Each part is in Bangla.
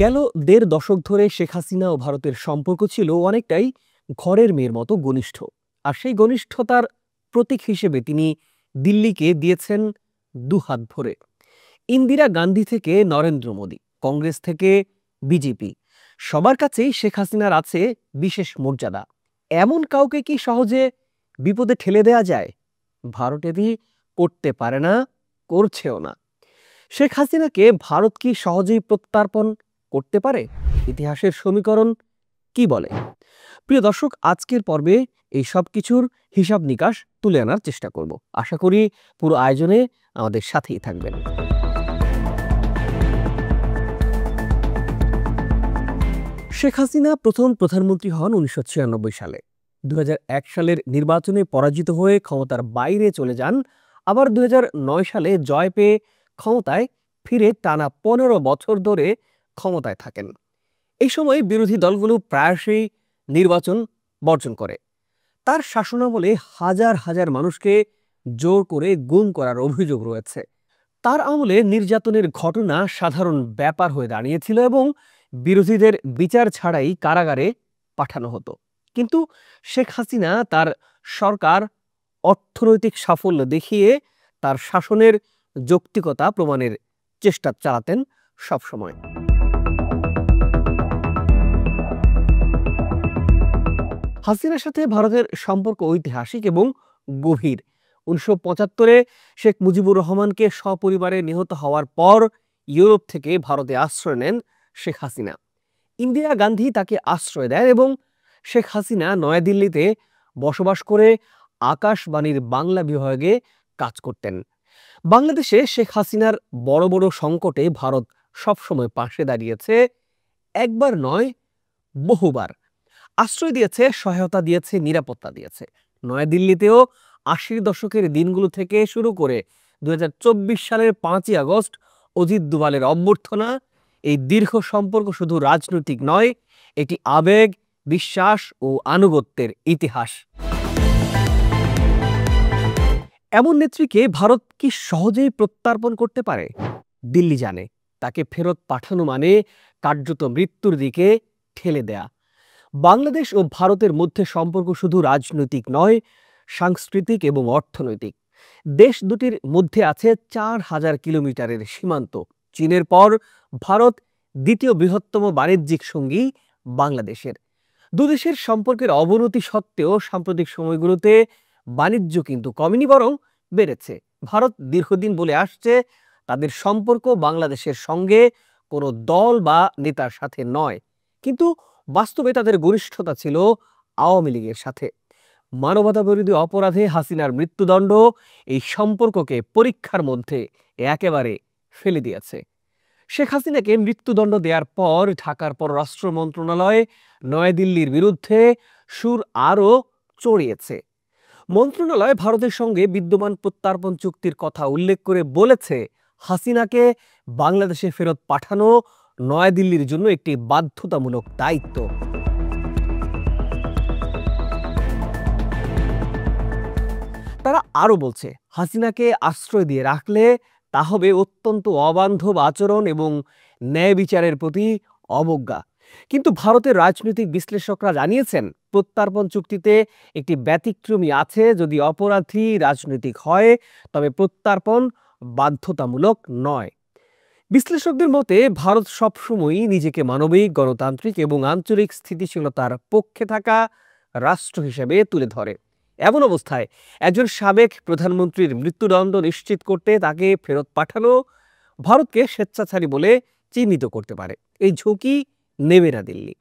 গেল দেড় দশক ধরে শেখ হাসিনা ও ভারতের সম্পর্ক ছিল অনেকটাই ঘরের মেয়ের মতো ঘনিষ্ঠ। আর সেই ঘনিষ্ঠতার প্রতীক হিসেবে তিনি দিল্লিকে দিয়েছেন দুহাত ভরে। ইন্দিরা গান্ধী থেকে নরেন্দ্র মোদী, কংগ্রেস থেকে বিজেপি, সবার কাছেই শেখ হাসিনার আছে বিশেষ মর্যাদা। এমন কাউকে কি সহজে বিপদে ঠেলে দেয়া যায়? ভারত এটি করতে পারে না, করছেও না। শেখ হাসিনাকে ভারত কি সহজেই প্রত্যার্পণ করতে পারে? ইতিহাসের সমীকরণ কি বলে? প্রিয় দর্শক, আজকের পর্বে এই সব কিছুর হিসাব নিকাশ তুলে আনার চেষ্টা করব। আশা করি পুরো আয়োজনে আমাদের সাথেই থাকবেন। শেখ হাসিনা প্রথম প্রধানমন্ত্রী হন 1996 সালে। 2001 সালের নির্বাচনে পরাজিত হয়ে ক্ষমতার বাইরে চলে যান। আবার 2009 সালে জয় পেয়ে ক্ষমতায় ফিরে টানা 15 বছর ধরে ক্ষমতায় থাকেন। এই সময় বিরোধী দলগুলো প্রায়শই নির্বাচন বর্জন করে। তার শাসনামলে হাজার হাজার মানুষকে জোর করে গুম করার অভিযোগ রয়েছে। তার আমলে নির্যাতনের ঘটনা সাধারণ ব্যাপার হয়ে দাঁড়িয়েছিল এবং বিরোধীদের বিচার ছাড়াই কারাগারে পাঠানো হতো। কিন্তু শেখ হাসিনা তার সরকার অর্থনৈতিক সাফল্য দেখিয়ে তার শাসনের যৌক্তিকতা প্রমাণের চেষ্টা চালাতেন সবসময়। হাসিনার সাথে ভারতের সম্পর্ক ঐতিহাসিক এবং গভীর। 1975-এ শেখ মুজিবুর রহমানকে সপরিবারে নিহত হওয়ার পর ইউরোপ থেকে ভারতে আশ্রয় নেন শেখ হাসিনা। ইন্দিরা গান্ধী তাকে আশ্রয় দেন এবং শেখ হাসিনা নয়াদিল্লিতে বসবাস করে আকাশবাণীর বাংলা বিভাগে কাজ করতেন। বাংলাদেশে শেখ হাসিনার বড় বড় সংকটে ভারত সবসময় পাশে দাঁড়িয়েছে, একবার নয় বহুবার। আশ্রয় দিয়েছে, সহায়তা দিয়েছে, নিরাপত্তা দিয়েছে। নয়াদিল্লিতেও 80-র দশকের দিনগুলো থেকে শুরু করে 2024 সালের 5ই আগস্ট অজিত দোভালের অভ্যর্থনা, এই দীর্ঘ সম্পর্ক শুধু রাজনৈতিক নয়, এটি আবেগ, বিশ্বাস ও আনুগত্যের ইতিহাস। এমন নেত্রীকে ভারত কি সহজেই প্রত্যার্পণ করতে পারে? দিল্লি জানে তাকে ফেরত পাঠানো মানে কার্যত মৃত্যুর দিকে ঠেলে দেয়া। বাংলাদেশ ও ভারতের মধ্যে সম্পর্ক শুধু রাজনৈতিক নয়, সাংস্কৃতিক এবং অর্থনৈতিক। দেশ দুটির মধ্যে আছে 4000 কিলোমিটারের সীমান্ত। চীনের পর ভারত দ্বিতীয় বৃহত্তম বাণিজ্যিক সঙ্গী বাংলাদেশের। দুদেশের সম্পর্কের অবনতি সত্ত্বেও সাম্প্রতিক সময়গুলোতে বাণিজ্য কিন্তু কমেনি, বরং বেড়েছে। ভারত দীর্ঘদিন বলে আসছে তাদের সম্পর্ক বাংলাদেশের সঙ্গে কোনো দল বা নেতার সাথে নয়, কিন্তু বাস্তবে তাদের ঘনিষ্ঠতা ছিল আওয়ামী লীগের সাথে। মানবতাবিরোধী অপরাধে হাসিনার মৃত্যুদণ্ড এই সম্পর্ককে পরীক্ষার মধ্যে একেবারে ফেলে দিয়েছে। শেখ হাসিনাকে মৃত্যুদণ্ড দেওয়ার পর ঢাকার পররাষ্ট্র মন্ত্রণালয় নয়াদিল্লির বিরুদ্ধে সুর আরও চড়িয়েছে। মন্ত্রণালয় ভারতের সঙ্গে বিদ্যমান প্রত্যার্পণ চুক্তির কথা উল্লেখ করে বলেছে, হাসিনাকে বাংলাদেশে ফেরত পাঠানো নয়াদিল্লির জন্য একটি বাধ্যতামূলক দায়িত্ব। তারা আরো বলছে, হাসিনাকে আশ্রয় দিয়ে রাখলে তা হবে অত্যন্ত অবান্ধব আচরণ এবং ন্যায় বিচারের প্রতি অবজ্ঞা। কিন্তু ভারতের রাজনৈতিক বিশ্লেষকরা জানিয়েছেন, প্রত্যার্পণ চুক্তিতে একটি ব্যতিক্রমী আছে। যদি অপরাধী রাজনৈতিক হয় তবে প্রত্যার্পণ বাধ্যতামূলক নয়। বিশ্লেষকদের মতে ভারত সবসময়ই নিজেকে মানবিক, গণতান্ত্রিক এবং আঞ্চলিক স্থিতিশীলতার পক্ষে থাকা রাষ্ট্র হিসেবে তুলে ধরে। এমন অবস্থায় একজন সাবেক প্রধানমন্ত্রীর মৃত্যুদণ্ড নিশ্চিত করতে তাকে ফেরত পাঠানো ভারতকে স্বেচ্ছাচারী বলে চিহ্নিত করতে পারে। এই ঝুঁকি নেবে না দিল্লি।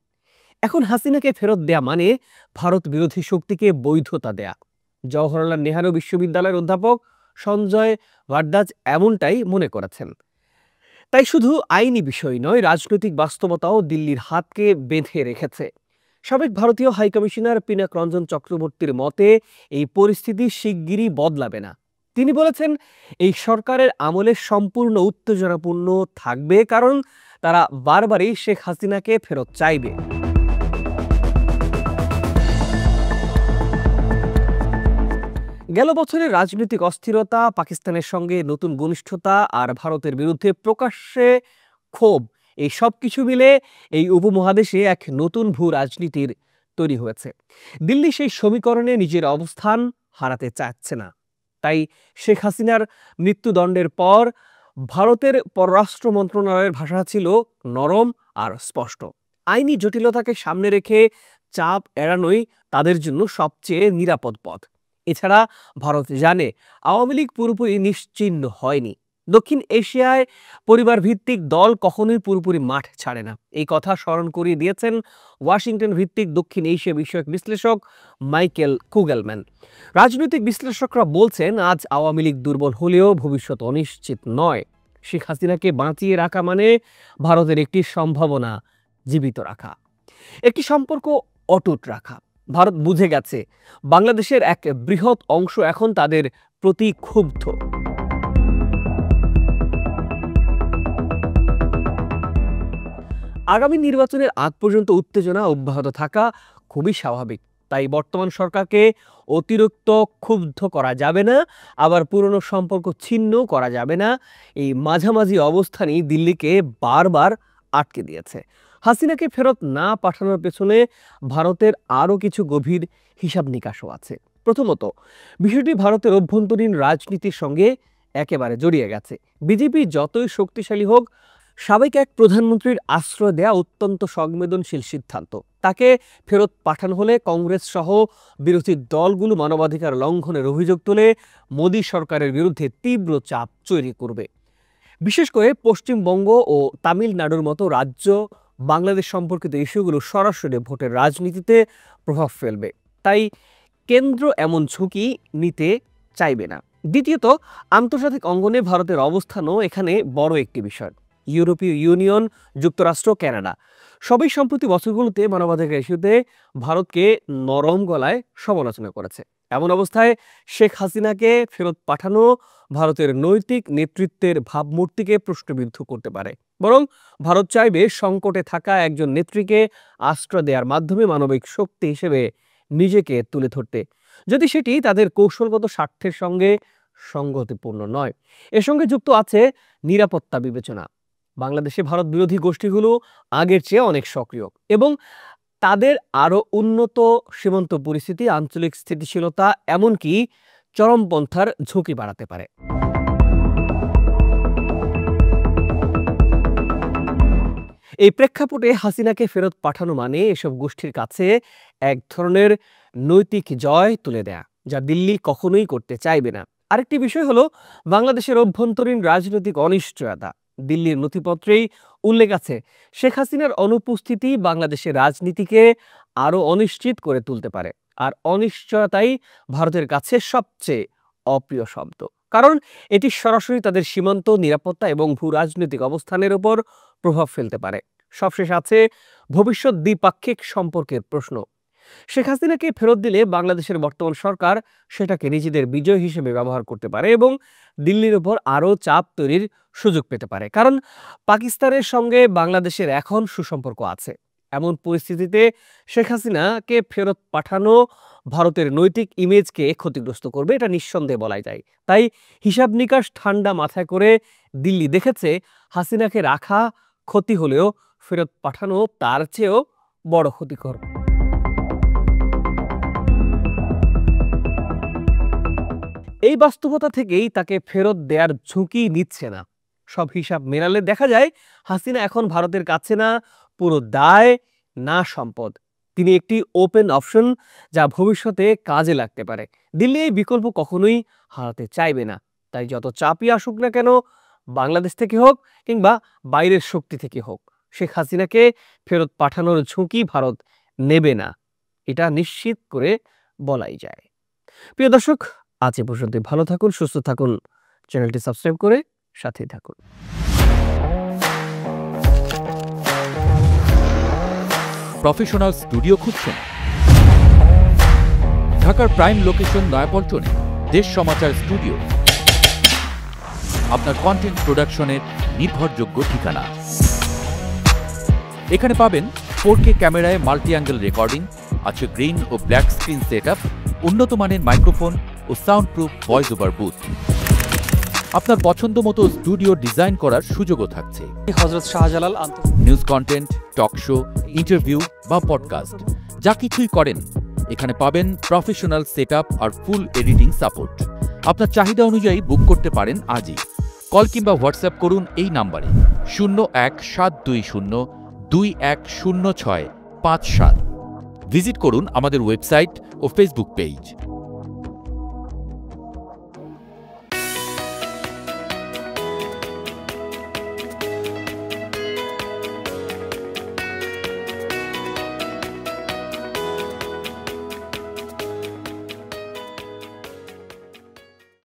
এখন হাসিনাকে ফেরত দেয়া মানে ভারত বিরোধী শক্তিকে বৈধতা দেয়া। জওহরলাল নেহরু বিশ্ববিদ্যালয়ের অধ্যাপক সঞ্জয় ভারদ্বাজ এমনটাই মনে করেছেন। তাই শুধু আইনি বিষয় নয়, রাজনৈতিক বাস্তবতাও দিল্লির হাতকে বেঁধে রেখেছে। সাবেক ভারতীয় হাইকমিশনার পিনাক রঞ্জন চক্রবর্তীর মতে এই পরিস্থিতি শিগগিরই বদলাবে না। তিনি বলেছেন, এই সরকারের আমলে সম্পূর্ণ উত্তেজনাপূর্ণ থাকবে, কারণ তারা বারবারই শেখ হাসিনাকে ফেরত চাইবে। গেল বছরের রাজনৈতিক অস্থিরতা, পাকিস্তানের সঙ্গে নতুন ঘনিষ্ঠতা আর ভারতের বিরুদ্ধে প্রকাশ্যে ক্ষোভ, এই সব কিছু মিলে এই উপমহাদেশে এক নতুন ভূ রাজনীতির তৈরি হয়েছে। দিল্লি সেই সমীকরণে নিজের অবস্থান হারাতে চাচ্ছে না। তাই শেখ হাসিনার মৃত্যুদণ্ডের পর ভারতের পররাষ্ট্র মন্ত্রণালয়ের ভাষা ছিল নরম আর স্পষ্ট। আইনি জটিলতাকে সামনে রেখে চাপ এড়ানোই তাদের জন্য সবচেয়ে নিরাপদ পথ। এছাড়া ভারত জানে আওয়ামী লীগ পুরোপুরি নিশ্চিহ্ন হয়নি। দক্ষিণ এশিয়ায় পরিবার ভিত্তিক দল কখনোই পুরোপুরি মাঠ ছাড়ে না। এই কথা স্মরণ করিয়ে দিয়েছেন ওয়াশিংটন ভিত্তিক দক্ষিণ এশিয়া বিষয়ক বিশ্লেষক মাইকেল কুগেলম্যান। রাজনৈতিক বিশ্লেষকরা বলছেন, আজ আওয়ামী লীগ দুর্বল হলেও ভবিষ্যৎ অনিশ্চিত নয়। শেখ হাসিনাকে বাঁচিয়ে রাখা মানে ভারতের একটি সম্ভাবনা জীবিত রাখা, একটি সম্পর্ক অটুট রাখা। ভারত বুঝে গেছে বাংলাদেশের এক বৃহৎ অংশ এখন তাদের প্রতি ক্ষুব্ধ। আগামী নির্বাচনের আগ পর্যন্ত উত্তেজনা অব্যাহত থাকা খুবই স্বাভাবিক। তাই বর্তমান সরকারকে অতিরিক্ত ক্ষুব্ধ করা যাবে না, আবার পুরনো সম্পর্ক ছিন্ন করা যাবে না। এই মাঝামাঝি অবস্থানই দিল্লিকে বারবার আটকে দিয়েছে। হাসিনাকে ফেরত না পাঠানোর পেছনে ভারতের আরও কিছু গভীর হিসাব নিকাশও আছে। প্রথমত, বিষয়টি ভারতের অভ্যন্তরীণ রাজনীতির সঙ্গে একেবারে জড়িয়ে গেছে। বিজেপি যতই শক্তিশালী হোক, সাবেক এক প্রধানমন্ত্রীর আশ্রয় দেয়া অত্যন্ত সংবেদনশীল সিদ্ধান্ত। তাকে ফেরত পাঠানো হলে কংগ্রেস সহ বিরোধী দলগুলো মানবাধিকার লঙ্ঘনের অভিযোগ তুলে মোদী সরকারের বিরুদ্ধে তীব্র চাপ তৈরি করবে। বিশেষ করে পশ্চিমবঙ্গ ও তামিলনাড়ুর মতো রাজ্য বাংলাদেশ সম্পর্কিত ইস্যুগুলো সরাসরি ভোটের রাজনীতিতে প্রভাব ফেলবে। তাই কেন্দ্র এমন ঝুঁকি নিতে চাইবে না। দ্বিতীয়ত, আন্তর্জাতিক অঙ্গনে ভারতের অবস্থানও এখানে বড় একটি বিষয়। ইউরোপীয় ইউনিয়ন, যুক্তরাষ্ট্র, কানাডা সবই সম্প্রতি বছরগুলোতে মানবাধিকার ইস্যুতে ভারতকে নরম গলায় সমালোচনা করেছে। এমন অবস্থায় শেখ হাসিনাকে ফেরত পাঠানো ভারতের নৈতিক নেতৃত্বের ভাবমূর্তিকে প্রশ্নবিদ্ধ করতে পারে। বরং ভারত চাইবে সংকটে থাকা একজন নেত্রীকে আশ্রয় দেওয়ার মাধ্যমে মানবিক শক্তি হিসেবে নিজেকে তুলে ধরতে, যদি সেটি তাদের কৌশলগত স্বার্থের সঙ্গে সংগতিপূর্ণ নয়। এর সঙ্গে যুক্ত আছে নিরাপত্তা বিবেচনা। বাংলাদেশে ভারত বিরোধী গোষ্ঠীগুলো আগের চেয়ে অনেক সক্রিয় এবং তাদের আরও উন্নত সীমান্ত পরিস্থিতি, আঞ্চলিক স্থিতিশীলতা, এমনকি চরমপন্থার ঝুঁকি বাড়াতে পারে। এই প্রেক্ষাপটে হাসিনাকে ফেরত পাঠানো মানে এসব গোষ্ঠীর কাছে এক ধরনের নৈতিক জয় তুলে দেয়া, যা দিল্লি কখনোই করতে চাইবে না। আরেকটি বিষয় হলো বাংলাদেশের অভ্যন্তরীণ রাজনৈতিক অনিশ্চয়তা। দিল্লির নথিপত্রেই উল্লেখ আছে, শেখ হাসিনার অনুপস্থিতি বাংলাদেশের রাজনীতিকে আরও অনিশ্চিত করে তুলতে পারে। আর অনিশ্চয়তাই ভারতের কাছে সবচেয়ে অপ্রিয় শব্দ, কারণ এটি সরাসরি তাদের সীমান্ত, নিরাপত্তা এবং ভূ রাজনৈতিক অবস্থানের উপর প্রভাব ফেলতে পারে। সবশেষ আছে ভবিষ্যৎ দ্বিপাক্ষিক সম্পর্কের প্রশ্ন। শেখ হাসিনাকে ফেরত দিলে বাংলাদেশের বর্তমান সরকার সেটাকে নিজেদের বিজয় হিসেবে ব্যবহার করতে পারে এবং দিল্লির উপর আরও চাপ তৈরির সুযোগ পেতে পারে, কারণ পাকিস্তানের সঙ্গে বাংলাদেশের এখন সুসম্পর্ক আছে। এমন পরিস্থিতিতে শেখ হাসিনাকে ফেরত পাঠানো ভারতের নৈতিক ইমেজকে ক্ষতিগ্রস্ত করবে, এটা নিঃসন্দেহে বলাই যায়। তাই হিসাব নিকাশ ঠান্ডা মাথায় করে দিল্লি দেখেছে, হাসিনাকে রাখা ক্ষতি হলেও ফেরত পাঠানো তার চেয়েও বড় ক্ষতিকর। এই বাস্তবতা থেকেই তাকে ফেরত দেওয়ার ঝুঁকি নিচ্ছে না। সব হিসাব মেলালে দেখা যায়, হাসিনা এখন ভারতের কাছে না পুরো দায়, না সম্পদ। তিনি একটি ওপেন অপশন, যা ভবিষ্যতে কাজে লাগতে পারে। দিল্লি এই বিকল্প কখনোই হারাতে চাইবে না। তাই যত চাপই আসুক না কেন, বাংলাদেশ থেকে হোক কিংবা বাইরের শক্তি থেকে হোক, শেখ হাসিনাকে ফেরত পাঠানোর ঝুঁকি ভারত নেবে না, এটা নিশ্চিত করে বলাই যায়। প্রিয় দর্শক, আজ এ পর্যন্ত। ভালো থাকুন, সুস্থ থাকুন, চ্যানেলটি সাবস্ক্রাইব করে সাথেই থাকুন। প্রফেশনাল স্টুডিও খুঁজছেন? ঢাকার প্রাইম লোকেশন নয়াপল্টনে দেশ সমাচার স্টুডিও আপনার কন্টেন্ট প্রোডাকশনের নির্ভরযোগ্য ঠিকানা। এখানে পাবেন 4K ক্যামেরায় মাল্টি অ্যাঙ্গেল রেকর্ডিং, আছে গ্রিন ও ব্ল্যাক স্ক্রিন সেটআপ, উন্নত মানের মাইক্রোফোন ও sound proof voice over booth. আপনার পছন্দ মতো স্টুডিও ডিজাইন করার সুযোগও থাকছে। Hazrat Shahjalal news content, talk show, interview বা পডকাস্ট যা কিছুই করেন এখানে পাবেন প্রফেশনাল সেটআপ আর ফুল এডিটিং সাপোর্ট। আপনার চাহিদা অনুযায়ী বুক করতে পারেন আজই। কল কিংবা হোয়াটসঅ্যাপ করুন এই নাম্বারে 01720210657। ভিজিট করুন আমাদের ওয়েবসাইট ও ফেসবুক পেজ।